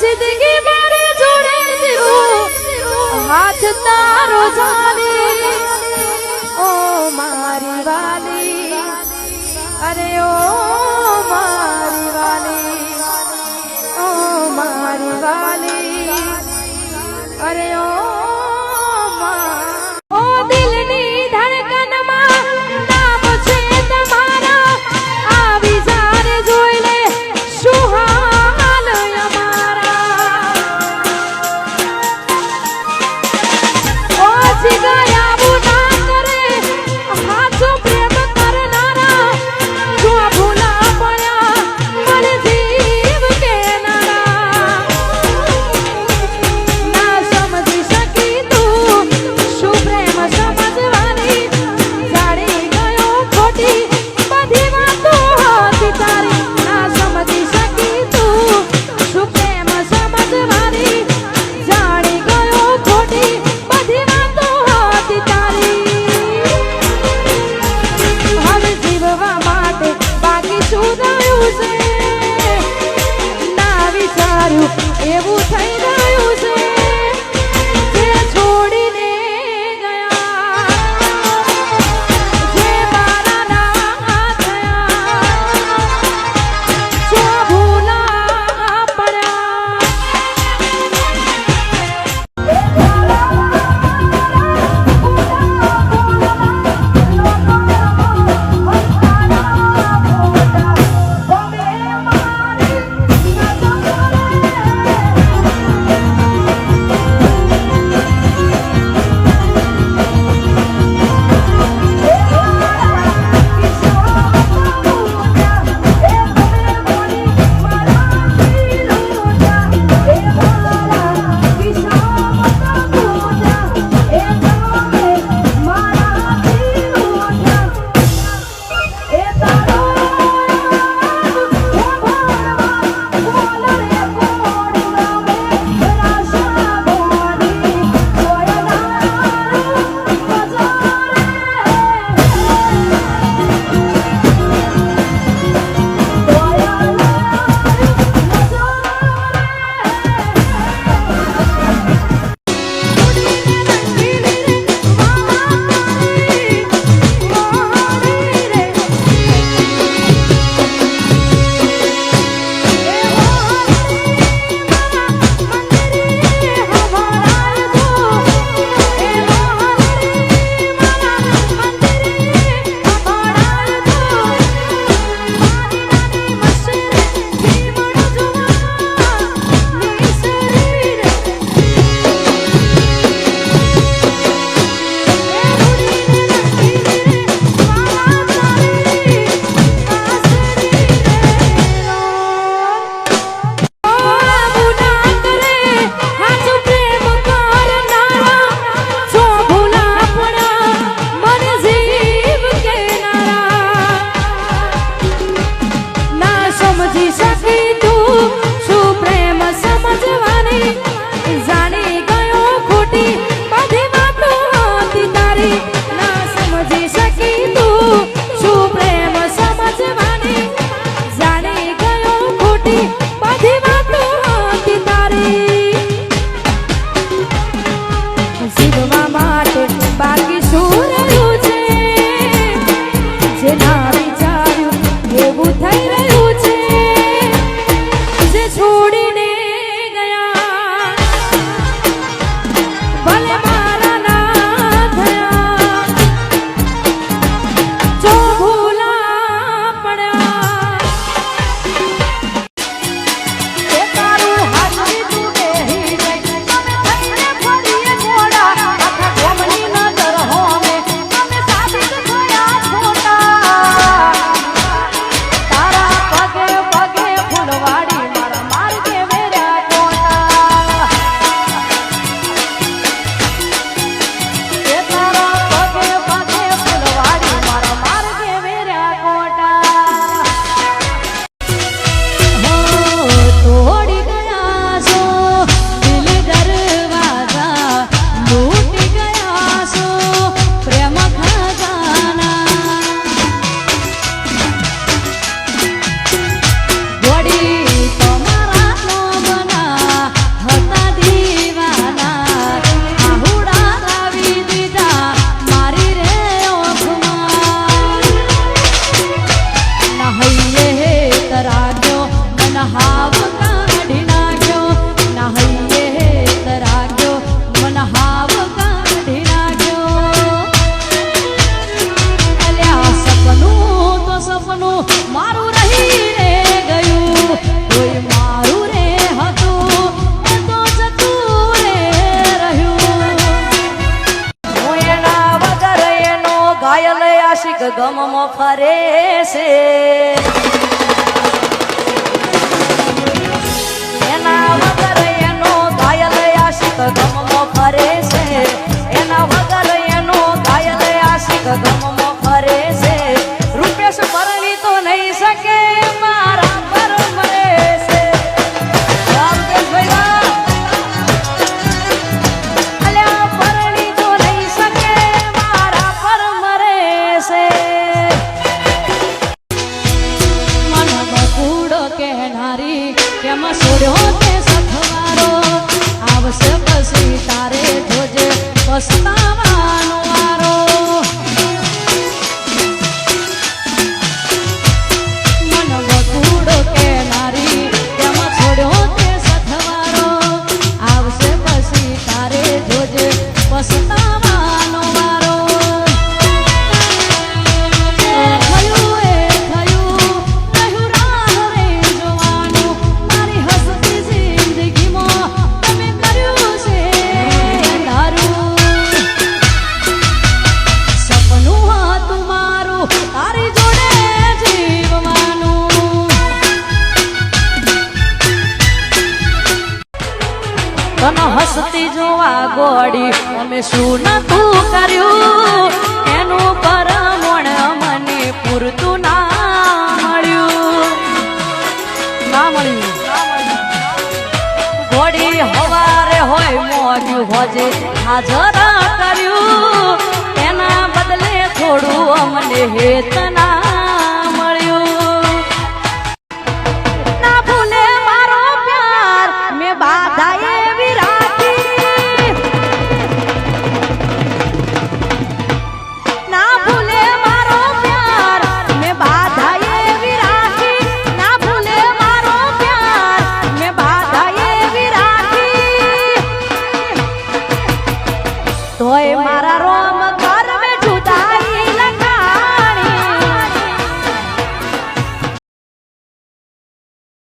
જિંદગી મારે જોડે જીવું હાથ તારો જાને ઓ મારી વાલી અરે ઓ મારી વાલી ઓ મારી વાલી અરે ઓ દિલની ધડકનમાં નામ છે તમારા આવી જાને જોઈ લે શું હાલ અમારા ઓ જીગયા બુના કરે હાથો પ્રેમ કરનારા જો ભૂલા પડ્યા મને જીવ કેનારા ના સમજી શકી તું શું પ્રેમ સમજવાની જાણી ગયો ખોટી બધી વાતો હતી તારી ના સમજી શકી તું શું પ્રેમ સમજવાની જાણી ગયો ખોટી બધી વાતો હતી તારી હવે જીવવા માટે બાકી શું રહ્યું છે ના વિચાર્યું એવું થઈ ગયું છે જે છોડીને ગયા જે મારા ના થયા જો ભૂલા પડ્યા કાઢી નાખ્યો ના હૈયે તરાગ્યો મન હાવ કાઢી નાખ્યો અલ્યા સપનું તો સપનું મારું રહી રે ગયું કોઈ મારું રે હતું એ તો જતું રે રહ્યું હું એના વગર એનો ઘાયલ આશિક ગમમાં ફરે છે એના વગર એનો ઘાયલ આશિક ગમમાં ફરે છે એના વગર એનો ઘાયલ આશિક ગમમાં ફરે છે રૂપેશ પરણી તો નહીં શકે મારા પર મરે છે રામદેવભાઈ અલ્યા પરણી તો નહીં શકે મારા પર મરે છે મન બકુડો કહેનારી કેમ છોડ્યો તે સથવારો આવશે પછી તારે જોજે પસ્તાવાનો વારો મન બકુડો કહેનારી કેમ છોડ્યો તે સથવારો આવશે પછી તારે જોજે પસ્તાવાનો વારો થયું એ થયું રહ્યું રાહ રે જોવાનું મારી હસતી જિંદગીમાં તમે કર્યું છે અંધારું સપનું હતું મારું તારી જોડે જીવવાનું તને હસતી જોવા ગોડી અમે શું નતું કર્યું એનું પરમણ મને પૂરતું ના મળ્યું ગોડી હવારે હોય મોડ્યું હોજે હાજર કર્યું એના બદલે થોડું અમને હેત ના મળ્યું ના ભૂલે મારો પ્યાર મેં બાધા એવી રાખી ના ભૂલે મારો પ્યાર મેં બાધા એવી રાખી ના ભૂલે મારો પ્યાર મેં બાધા એવી રાખી તોય